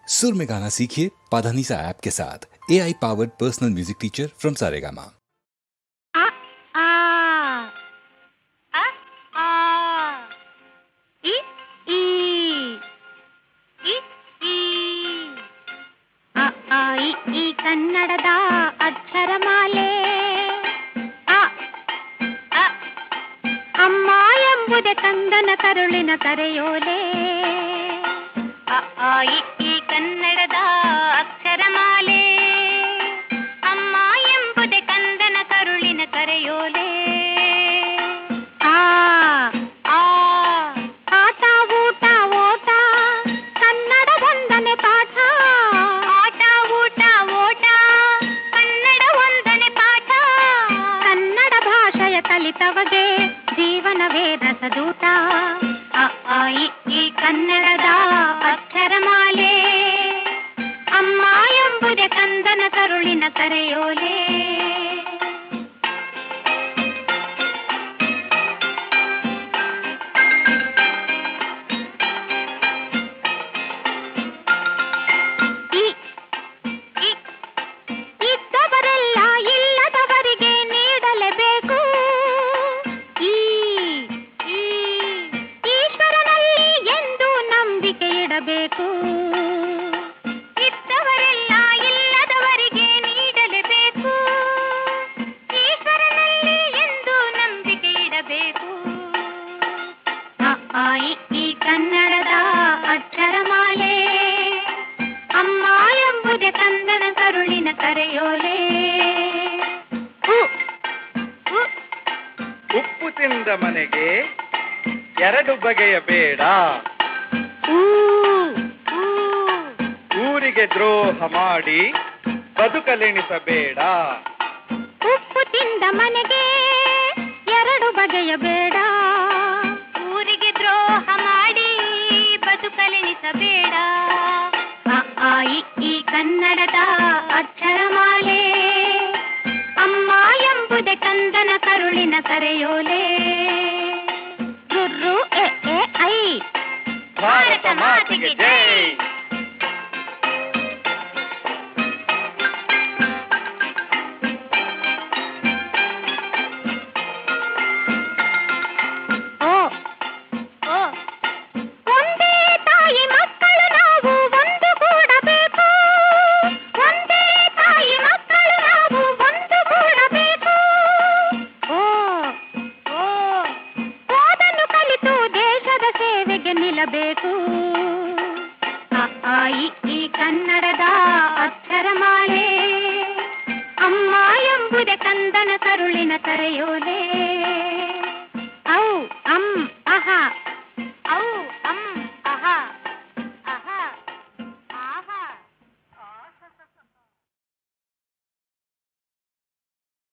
सुर में गाना सीखिए पाधानीसा ऐप के साथ। AI powered personal music teacher from Saregama. आ आ आ आ इ ई इ ಈ ಅ ಆ ಇ ಈ ಕನ್ನಡದ ಅಕ್ಷರಮಾಲೆ ಅ ಅ ಅಮ್ಮ ಎಂಬುದೇ ಕಂದನ ಕರುಳಿನ ಕರೆಯೋಲೆ ಅ ಆ ಇ ಈ ಕನ್ನಡದ ಅಕ್ಷರಮಾಲೆ ಅಮ್ಮ ಎಂಬುದೇ ಕಂದನ ಕರುಳಿನ ಕರೆಯೋಲೆ ಆ ಆ ಆಟ ಊಟ ಓಟ ಕನ್ನಡ ಒಂದನೆ ಪಾಠ ಆಟ ಊಟ ಓಟ ಕನ್ನಡ ಒಂದನೆ ಪಾಠ ಕನ್ನಡ ಭಾಷೆಯ ಕಲಿತವಗೆ ಜೀವನವೇ ರಸದೂತ ಅ ಆ ಇ ಈ ಕನ್ನಡದ ಅಕ್ಷರಮಾಲೆ ಅಮ್ಮ ಎಂಬುದೇ ಕಂದನ ಕರುಳಿನ ಕರೆಯೋಲೆ ಇದ್ದವರೆಲ್ಲ ಇಲ್ಲದವರಿಗೆ ನೀಡಲೇಬೇಕು ಈಶ್ವರನಲ್ಲಿ ಎಂದು ನಂಬಿಕೆ ಇಡಬೇಕು ಇದ್ದವರೆಲ್ಲ ಇಲ್ಲದವರಿಗೆ ನೀಡಲೇಬೇಕು ಈಶ್ವರನಲ್ಲಿ ಎಂದು ನಂಬಿಕೆ ಇಡಬೇಕು ಅ ಆ ಇ ಈ ಕನ್ನಡದ ಅಕ್ಷರಮಾಲೆ ಅಮ್ಮ ಎಂಬುದೇ ಕಂದನ ಕರುಳಿನ ಕರೆಯೋಲೆ ಉಪ್ಪು ತಿಂದ ಮನೆಗೆ ಎರಡು ಬಗೆಯ ಬೇಡ, ಊರಿಗೆ ದ್ರೋಹ ಮಾಡಿ ಬದುಕಲೆಣಿಸಬೇಡ. ಉಪ್ಪು ತಿಂದ ಮನೆಗೆ ಎರಡು ಬಗೆಯ ಬೇಡ, ಊರಿಗೆ ದ್ರೋಹ ಮಾಡಿ ಬದುಕಲೆಣಿಸಬೇಡ. ಅ ಆ ಇ ಈ ಕನ್ನಡದ ಅಕ್ಷರಮಾಲೆ ಅಮ್ಮ ಎಂಬುದೇ ಕಂದನ ಕರುಳಿನ ಕರೆಯೋಲೆ ರುರ್ರು ಎ ಎ ಐ ಭಾರತ ಮಾತೆಗೆ ಜೈ. ಓ ಓ ಒಂದೇ ತಾಯಿ ಮಕ್ಕಳು ನಾವು ಒಂದು ಕೂಡಬೇಕು, ಒಂದೇ ತಾಯಿ ಮಕ್ಕಳು ನಾವು ಒಂದು ಕೂಡಬೇಕು. ಓ ಓ ಓದನ್ನು ಕಲಿತು ದೇಶದ ಸೇವೆಗೆ ನಿಲ್ಲಬೇಕು. ಅ ಆ ಇ ಈ ಕನ್ನಡದ ಅಕ್ಷರಮಾಲೆ ಅಮ್ಮ ಎಂಬುದೇ ಕಂದನ ಕರುಳಿನ ಕರೆಯೋಲೆ ಔ ಅಂ ಅಹ